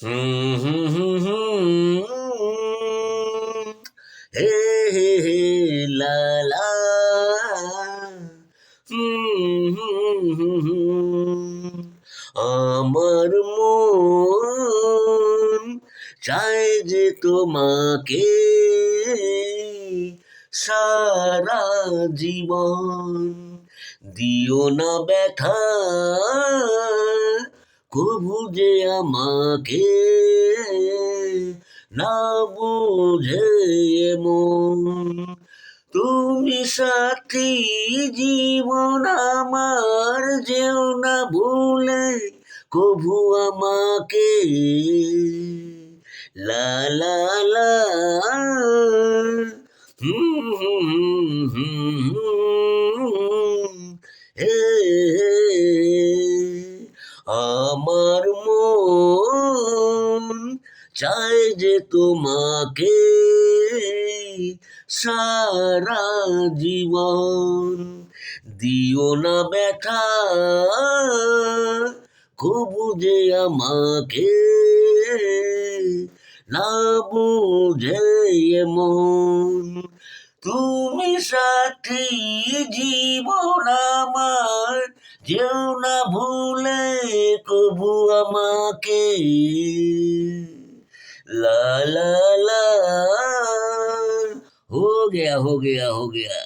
হুম হুম হুম হুম হে হে হে লা লা হুম হুম হুম হুম আমার মন চায় যে তোমাকে সারা জীবন দিও না ব্যথা কবু যে আমাকে না বুঝে মন তুমি সাথী জীবন আমার যেও না ভুলে কভু আমাকে লা লা লা হুম হুম হুম হুম হে হে। আমার মন চায় যে তোমাকে সারা জীবন দিও না ব্যথা কবু যে আমাকে না বুঝে মন তুমি সাথী জীবন আমার যেও না ভুলে কবু আমাকে লা লা লা हो गया हो गया हो गया